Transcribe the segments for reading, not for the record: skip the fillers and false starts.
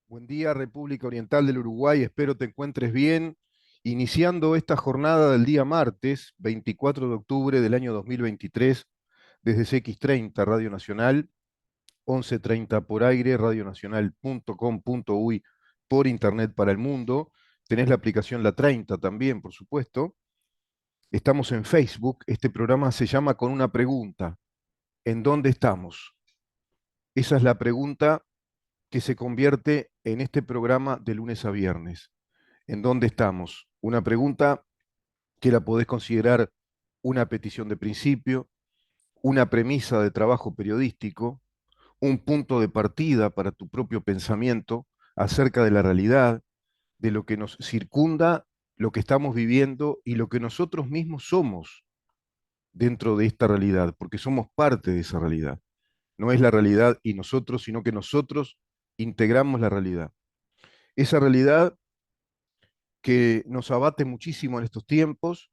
Buen día, República Oriental del Uruguay, espero te encuentres bien. Iniciando esta jornada del día martes, 24 de octubre del año 2023, desde CX30, Radio Nacional, 11:30 por aire, radionacional.com.uy, por internet para el mundo. Tenés la aplicación La 30 también, por supuesto. Estamos en Facebook. Este programa se llama Con una pregunta. ¿En dónde estamos? Esa es la pregunta que se convierte en este programa de lunes a viernes. ¿En dónde estamos? Una pregunta que la podés considerar una petición de principio, una premisa de trabajo periodístico, un punto de partida para tu propio pensamiento acerca de la realidad, de lo que nos circunda, lo que estamos viviendo y lo que nosotros mismos somos dentro de esta realidad, porque somos parte de esa realidad. No es la realidad y nosotros, sino que nosotros integramos la realidad. Esa realidad que nos abate muchísimo en estos tiempos,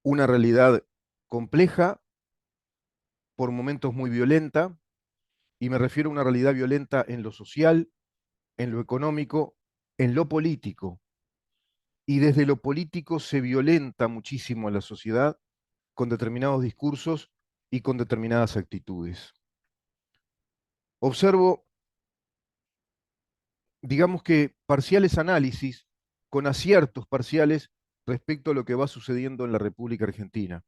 una realidad compleja, por momentos muy violenta, y me refiero a una realidad violenta en lo social, en lo económico, en lo político. Y desde lo político se violenta muchísimo a la sociedad con determinados discursos y con determinadas actitudes. Observo, digamos que parciales análisis, con aciertos parciales respecto a lo que va sucediendo en la República Argentina,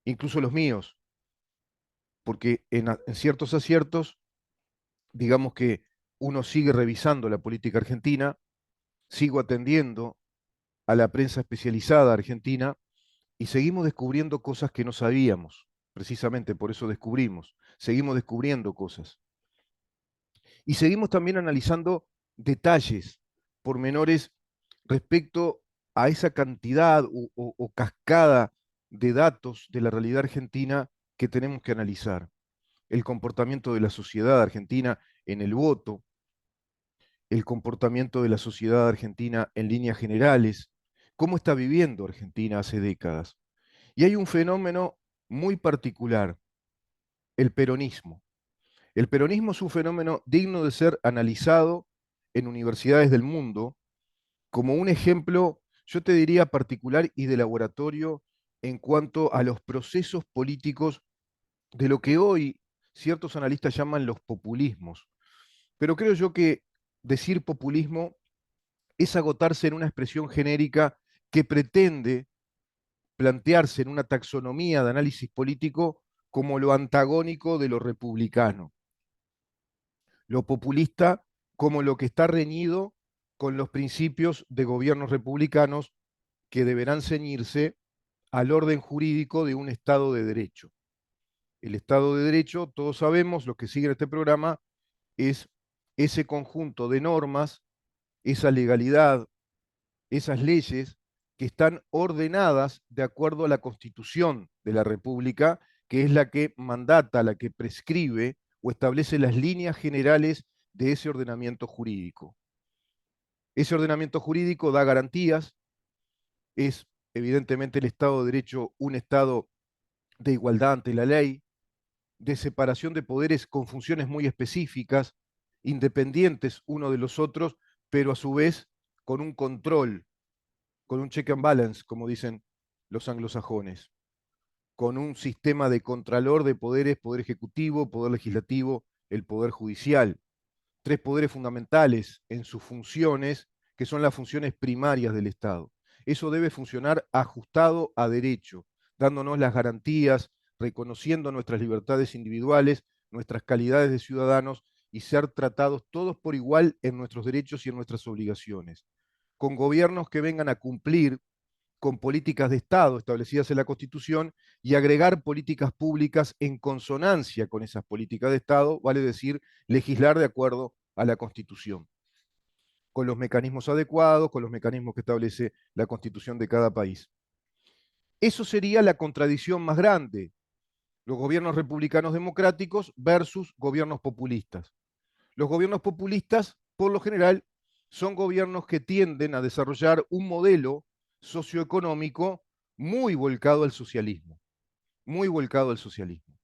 incluso los míos, porque en ciertos aciertos, digamos que uno sigue revisando la política argentina, sigo atendiendo a la prensa especializada argentina y seguimos descubriendo cosas que no sabíamos, precisamente por eso descubrimos, seguimos descubriendo cosas. Y seguimos también analizando detalles, pormenores respecto a esa cantidad o cascada de datos de la realidad argentina que tenemos que analizar. El comportamiento de la sociedad argentina en el voto, el comportamiento de la sociedad argentina en líneas generales, cómo está viviendo Argentina hace décadas. Y hay un fenómeno muy particular, el peronismo. El peronismo es un fenómeno digno de ser analizado en universidades del mundo como un ejemplo, yo te diría, particular y de laboratorio en cuanto a los procesos políticos de lo que hoy ciertos analistas llaman los populismos. Pero creo yo que decir populismo es agotarse en una expresión genérica que pretende plantearse en una taxonomía de análisis político como lo antagónico de lo republicano, lo populista como lo que está reñido con los principios de gobiernos republicanos que deberán ceñirse al orden jurídico de un Estado de Derecho. El Estado de Derecho, todos sabemos, los que siguen este programa, es ese conjunto de normas, esa legalidad, esas leyes que están ordenadas de acuerdo a la Constitución de la República, que es la que mandata, la que prescribe o establece las líneas generales de ese ordenamiento jurídico. Ese ordenamiento jurídico da garantías, es evidentemente el Estado de Derecho un Estado de igualdad ante la ley, de separación de poderes con funciones muy específicas, independientes uno de los otros, pero a su vez con un control, con un check and balance, como dicen los anglosajones, con un sistema de contralor de poderes, poder ejecutivo, poder legislativo, el poder judicial. Tres poderes fundamentales en sus funciones, que son las funciones primarias del Estado. Eso debe funcionar ajustado a derecho, dándonos las garantías, reconociendo nuestras libertades individuales, nuestras calidades de ciudadanos y ser tratados todos por igual en nuestros derechos y en nuestras obligaciones. Con gobiernos que vengan a cumplir con políticas de Estado establecidas en la Constitución y agregar políticas públicas en consonancia con esas políticas de Estado, vale decir, legislar de acuerdo a la Constitución, con los mecanismos adecuados, con los mecanismos que establece la Constitución de cada país. Eso sería la contradicción más grande, los gobiernos republicanos democráticos versus gobiernos populistas. Los gobiernos populistas, por lo general, son gobiernos que tienden a desarrollar un modelo socioeconómico muy volcado al socialismo, muy volcado al socialismo.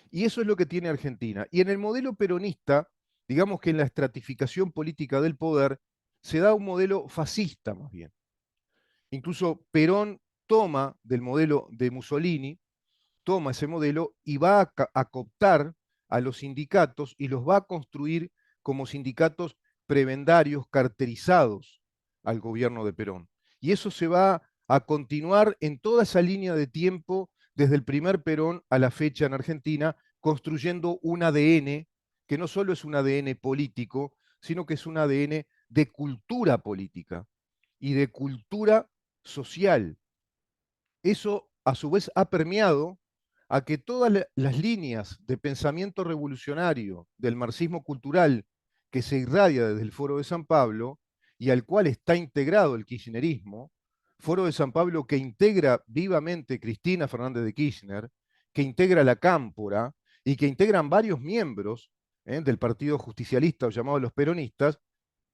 Y eso es lo que tiene Argentina. Y en el modelo peronista, digamos que en la estratificación política del poder se da un modelo fascista más bien. Incluso Perón toma del modelo de Mussolini, toma ese modelo y va a cooptar a los sindicatos y los va a construir como sindicatos prebendarios carterizados al gobierno de Perón. Y eso se va a continuar en toda esa línea de tiempo desde el primer Perón a la fecha en Argentina, construyendo un ADN que no solo es un ADN político, sino que es un ADN de cultura política y de cultura social. Eso a su vez ha permeado a que todas las líneas de pensamiento revolucionario del marxismo cultural que se irradia desde el Foro de San Pablo y al cual está integrado el kirchnerismo, Foro de San Pablo que integra vivamente Cristina Fernández de Kirchner, que integra la Cámpora y que integran varios miembros del Partido Justicialista o llamados los peronistas,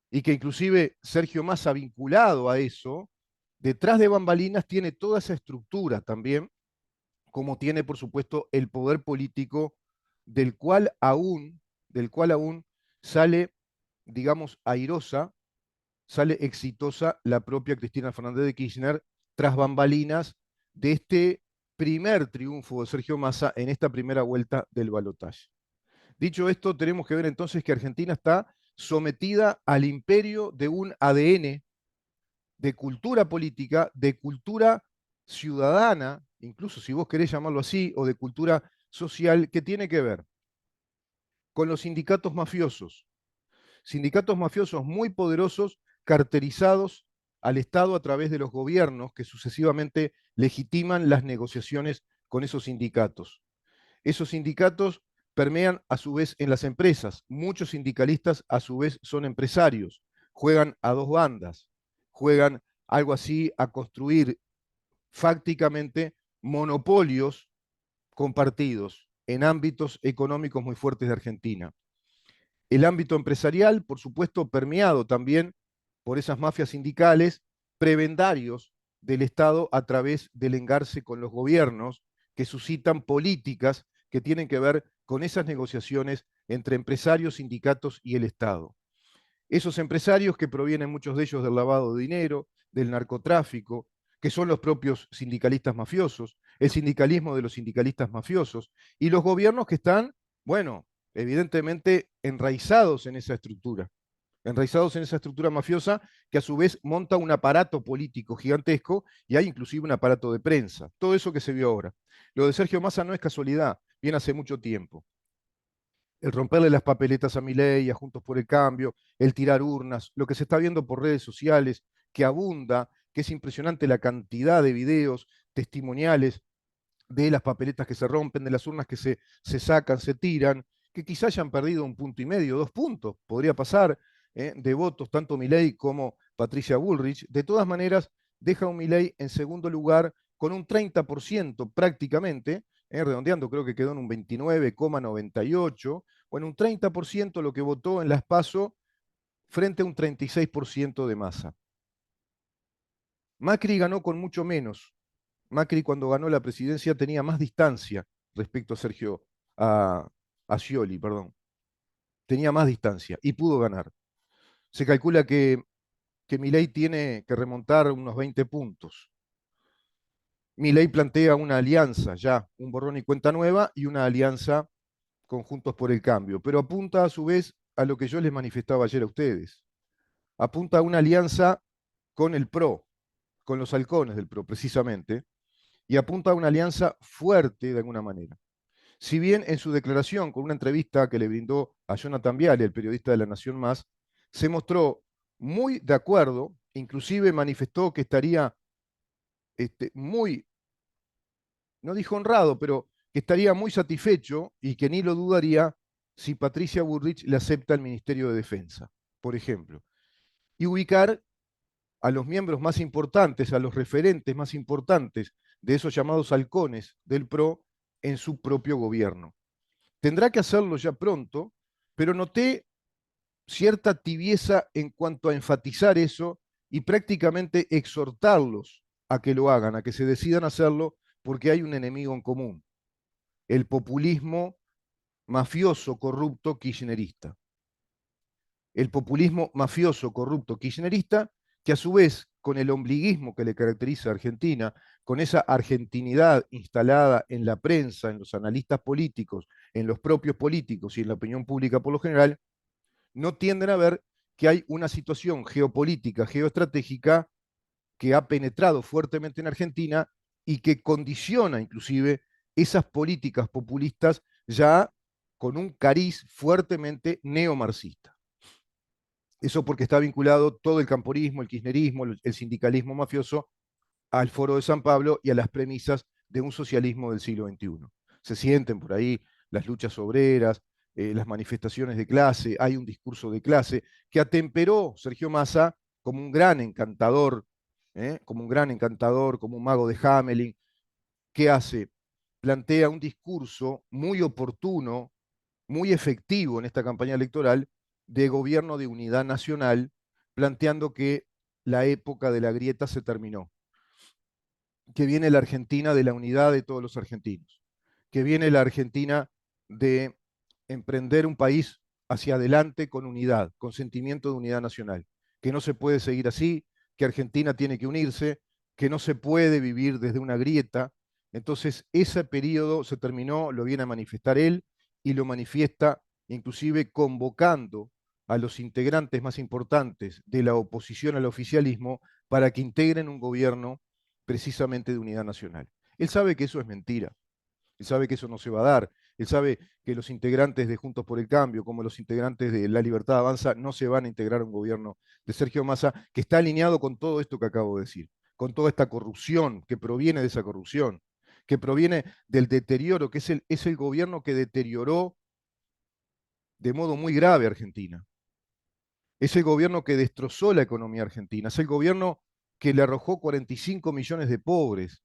y que inclusive Sergio Massa vinculado a eso, detrás de bambalinas tiene toda esa estructura también, como tiene por supuesto el poder político del cual aún sale, digamos, airosa, sale exitosa la propia Cristina Fernández de Kirchner tras bambalinas de este primer triunfo de Sergio Massa en esta primera vuelta del balotaje. Dicho esto, tenemos que ver entonces que Argentina está sometida al imperio de un ADN de cultura política, de cultura ciudadana, incluso si vos querés llamarlo así, o de cultura social, que tiene que ver con los sindicatos mafiosos muy poderosos, carterizados al Estado a través de los gobiernos que sucesivamente legitiman las negociaciones con esos sindicatos. Esos sindicatos permean a su vez en las empresas. Muchos sindicalistas a su vez son empresarios, juegan a dos bandas, juegan algo así a construir fácticamente monopolios compartidos en ámbitos económicos muy fuertes de Argentina. El ámbito empresarial, por supuesto, permeado también por esas mafias sindicales, prebendarios del Estado a través del engarce con los gobiernos que suscitan políticas que tienen que ver con esas negociaciones entre empresarios, sindicatos y el Estado. Esos empresarios que provienen muchos de ellos del lavado de dinero, del narcotráfico, que son los propios sindicalistas mafiosos, el sindicalismo de los sindicalistas mafiosos, y los gobiernos que están, bueno, evidentemente enraizados en esa estructura mafiosa que a su vez monta un aparato político gigantesco y hay inclusive un aparato de prensa. Todo eso que se vio ahora. Lo de Sergio Massa no es casualidad, viene hace mucho tiempo. El romperle las papeletas a Milei, a Juntos por el Cambio, el tirar urnas, lo que se está viendo por redes sociales, que abunda, que es impresionante la cantidad de videos testimoniales de las papeletas que se rompen, de las urnas que se sacan, se tiran, que quizá hayan perdido 1,5 puntos, 2 puntos, podría pasar, de votos, tanto Milei como Patricia Bullrich. De todas maneras, deja a un Milei en segundo lugar con un 30% prácticamente, redondeando creo que quedó en un 29,98, o en un 30% lo que votó en las PASO frente a un 36% de Massa. Macri ganó con mucho menos. Macri cuando ganó la presidencia tenía más distancia respecto a a Scioli, perdón. Tenía más distancia y pudo ganar. Se calcula que Milei tiene que remontar unos 20 puntos. Milei plantea una alianza ya, un borrón y cuenta nueva y una alianza con Juntos por el Cambio, pero apunta a su vez a lo que yo les manifestaba ayer a ustedes. Apunta a una alianza con el PRO, con los halcones del PRO precisamente, y apunta a una alianza fuerte de alguna manera. Si bien en su declaración, con una entrevista que le brindó a Jonathan Viale, el periodista de La Nación Más, se mostró muy de acuerdo, inclusive manifestó que estaría muy, no dijo honrado, pero que estaría muy satisfecho y que ni lo dudaría si Patricia Bullrich le acepta el Ministerio de Defensa, por ejemplo, y ubicar a los miembros más importantes, a los referentes más importantes de esos llamados halcones del PRO en su propio gobierno. Tendrá que hacerlo ya pronto, pero noté cierta tibieza en cuanto a enfatizar eso y prácticamente exhortarlos a que lo hagan, a que se decidan hacerlo, porque hay un enemigo en común, el populismo mafioso, corrupto, kirchnerista. el populismo mafioso, corrupto, kirchnerista, que a su vez, con el ombliguismo que le caracteriza a Argentina, con esa argentinidad instalada en la prensa, en los analistas políticos, en los propios políticos y en la opinión pública por lo general, no tienden a ver que hay una situación geopolítica, geoestratégica, que ha penetrado fuertemente en Argentina y que condiciona inclusive esas políticas populistas ya con un cariz fuertemente neomarxista. Eso porque está vinculado todo el camporismo, el kirchnerismo, el sindicalismo mafioso al Foro de San Pablo y a las premisas de un socialismo del siglo XXI. Se sienten por ahí las luchas obreras, las manifestaciones de clase, hay un discurso de clase que atemperó Sergio Massa como un gran encantador, como un gran encantador, como un mago de Hamelin. ¿Qué hace? Plantea un discurso muy oportuno, muy efectivo en esta campaña electoral de gobierno de unidad nacional, planteando que la época de la grieta se terminó, que viene la Argentina de la unidad de todos los argentinos, que viene la Argentina de emprender un país hacia adelante con unidad, con sentimiento de unidad nacional, que no se puede seguir así, que Argentina tiene que unirse, que no se puede vivir desde una grieta. Entonces, ese periodo se terminó, lo viene a manifestar él y lo manifiesta inclusive convocando a los integrantes más importantes de la oposición al oficialismo para que integren un gobierno precisamente de unidad nacional. Él sabe que eso es mentira, él sabe que eso no se va a dar, él sabe que los integrantes de Juntos por el Cambio, como los integrantes de La Libertad Avanza, no se van a integrar a un gobierno de Sergio Massa, que está alineado con todo esto que acabo de decir, con toda esta corrupción que proviene de esa corrupción, que proviene del deterioro, que es el gobierno que deterioró de modo muy grave a Argentina. Es el gobierno que destrozó la economía argentina, es el gobierno que le arrojó 45 millones de pobres,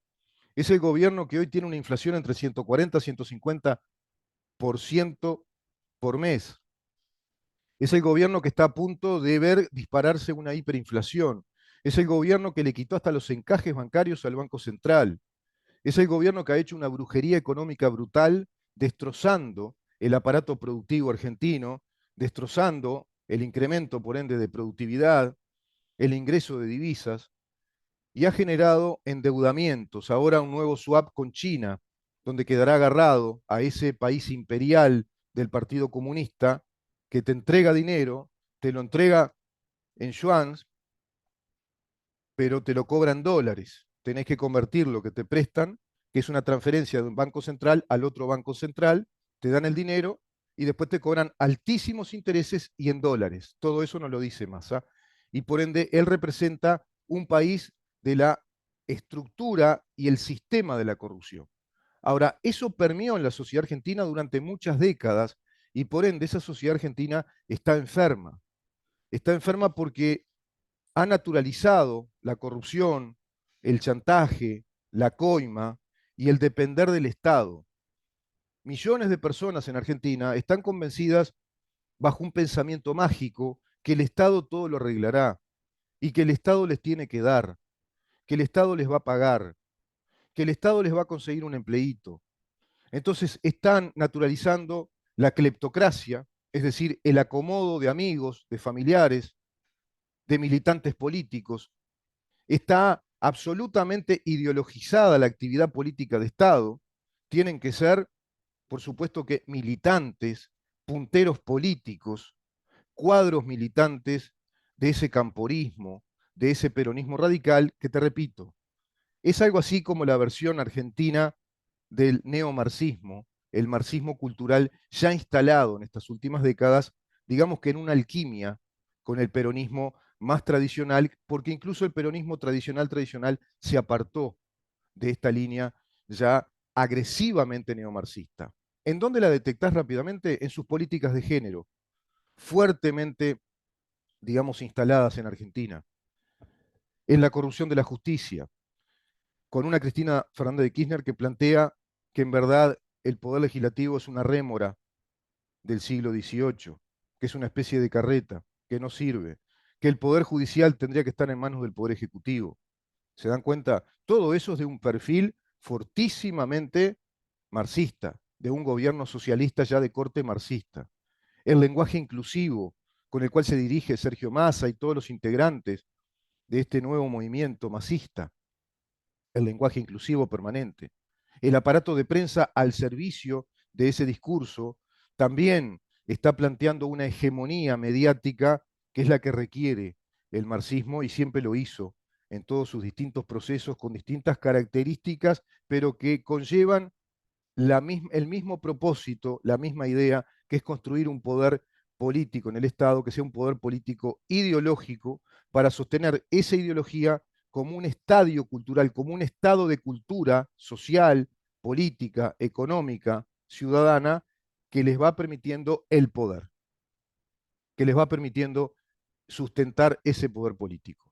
es el gobierno que hoy tiene una inflación entre 140 y 150% por mes. Es el gobierno que está a punto de ver dispararse una hiperinflación. Es el gobierno que le quitó hasta los encajes bancarios al Banco Central. Es el gobierno que ha hecho una brujería económica brutal, destrozando el aparato productivo argentino, destrozando el incremento, por ende, de productividad, el ingreso de divisas, y ha generado endeudamientos. Ahora un nuevo swap con China, donde quedará agarrado a ese país imperial del Partido Comunista que te entrega dinero, te lo entrega en yuans, pero te lo cobra en dólares. Tenés que convertir lo que te prestan, que es una transferencia de un banco central al otro banco central, te dan el dinero y después te cobran altísimos intereses y en dólares. Todo eso no lo dice Massa. Y por ende, él representa un país de la estructura y el sistema de la corrupción. Ahora, eso permeó en la sociedad argentina durante muchas décadas y por ende esa sociedad argentina está enferma. Está enferma porque ha naturalizado la corrupción, el chantaje, la coima y el depender del Estado. Millones de personas en Argentina están convencidas bajo un pensamiento mágico que el Estado todo lo arreglará y que el Estado les tiene que dar, que el Estado les va a pagar, que el Estado les va a conseguir un empleíto. Entonces están naturalizando la cleptocracia, es decir, el acomodo de amigos, de familiares, de militantes políticos. Está absolutamente ideologizada la actividad política de Estado. Tienen que ser, por supuesto que militantes, punteros políticos, cuadros militantes de ese camporismo, de ese peronismo radical, que te repito, es algo así como la versión argentina del neomarxismo, el marxismo cultural ya instalado en estas últimas décadas, digamos que en una alquimia con el peronismo más tradicional, porque incluso el peronismo tradicional se apartó de esta línea ya agresivamente neomarxista. ¿En dónde la detectás rápidamente? En sus políticas de género, fuertemente, digamos, instaladas en Argentina, en la corrupción de la justicia, con una Cristina Fernández de Kirchner que plantea que en verdad el poder legislativo es una rémora del siglo XVIII, que es una especie de carreta, que no sirve, que el poder judicial tendría que estar en manos del poder ejecutivo. ¿Se dan cuenta? Todo eso es de un perfil fortísimamente marxista, de un gobierno socialista ya de corte marxista. El lenguaje inclusivo, con el cual se dirige Sergio Massa y todos los integrantes de este nuevo movimiento masista, el lenguaje inclusivo permanente. El aparato de prensa al servicio de ese discurso también está planteando una hegemonía mediática que es la que requiere el marxismo y siempre lo hizo en todos sus distintos procesos con distintas características, pero que conllevan el mismo propósito, la misma idea, que es construir un poder político en el Estado, que sea un poder político ideológico, para sostener esa ideología como un estadio cultural, como un estado de cultura social, política, económica, ciudadana, que les va permitiendo el poder, que les va permitiendo sustentar ese poder político.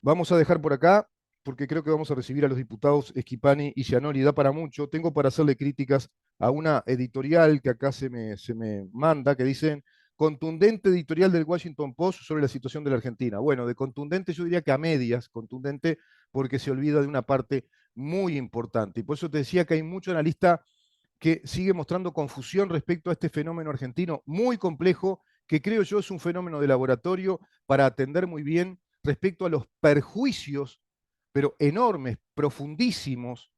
Vamos a dejar por acá, porque creo que vamos a recibir a los diputados Schipani y Gianoli, da para mucho. Tengo para hacerle críticas a una editorial que acá se me manda, que dicen, contundente editorial del Washington Post sobre la situación de la Argentina. Bueno, de contundente yo diría que a medias, contundente porque se olvida de una parte muy importante. Y por eso te decía que hay mucho analista que sigue mostrando confusión respecto a este fenómeno argentino muy complejo, que creo yo es un fenómeno de laboratorio para atender muy bien respecto a los perjuicios, pero enormes, profundísimos,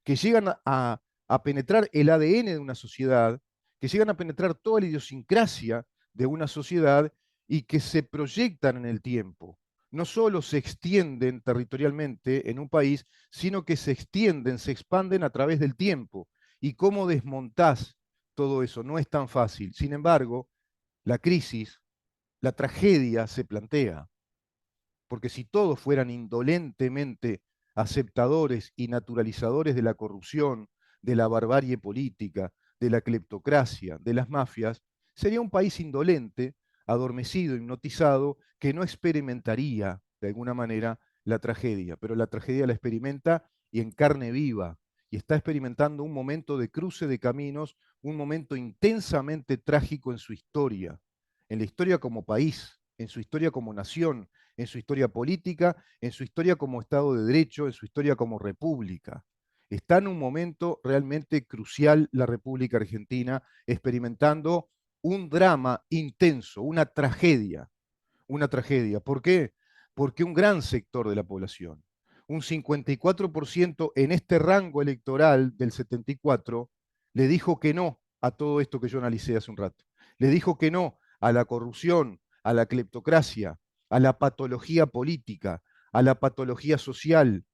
que llegan a penetrar el ADN de una sociedad, que llegan a penetrar toda la idiosincrasia de una sociedad y que se proyectan en el tiempo. No solo se extienden territorialmente en un país, sino que se extienden, se expanden a través del tiempo. ¿Y cómo desmontás todo eso? No es tan fácil. Sin embargo, la crisis, la tragedia se plantea. Porque si todos fueran indolentemente aceptadores y naturalizadores de la corrupción, de la barbarie política, de la cleptocracia, de las mafias, sería un país indolente, adormecido, hipnotizado, que no experimentaría de alguna manera la tragedia. Pero la tragedia la experimenta y en carne viva, y está experimentando un momento de cruce de caminos, un momento intensamente trágico en su historia, en la historia como país, en su historia como nación, en su historia política, en su historia como Estado de Derecho, en su historia como república. Está en un momento realmente crucial la República Argentina, experimentando un drama intenso, una tragedia. Una tragedia. ¿Por qué? Porque un gran sector de la población, un 54% en este rango electoral del 74, le dijo que no a todo esto que yo analicé hace un rato. Le dijo que no a la corrupción, a la cleptocracia, a la patología política, a la patología social,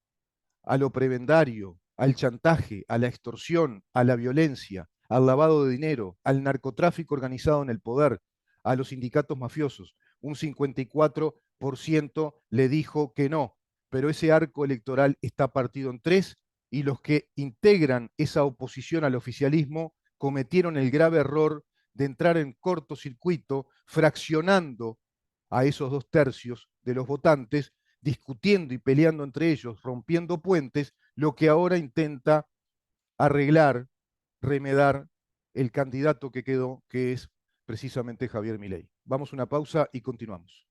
a lo prebendario, al chantaje, a la extorsión, a la violencia, al lavado de dinero, al narcotráfico organizado en el poder, a los sindicatos mafiosos. Un 54% le dijo que no, pero ese arco electoral está partido en tres y los que integran esa oposición al oficialismo cometieron el grave error de entrar en cortocircuito, fraccionando a esos 2/3 de los votantes, discutiendo y peleando entre ellos, rompiendo puentes, lo que ahora intenta arreglar, remedar el candidato que quedó, que es precisamente Javier Milei. Vamos a una pausa y continuamos.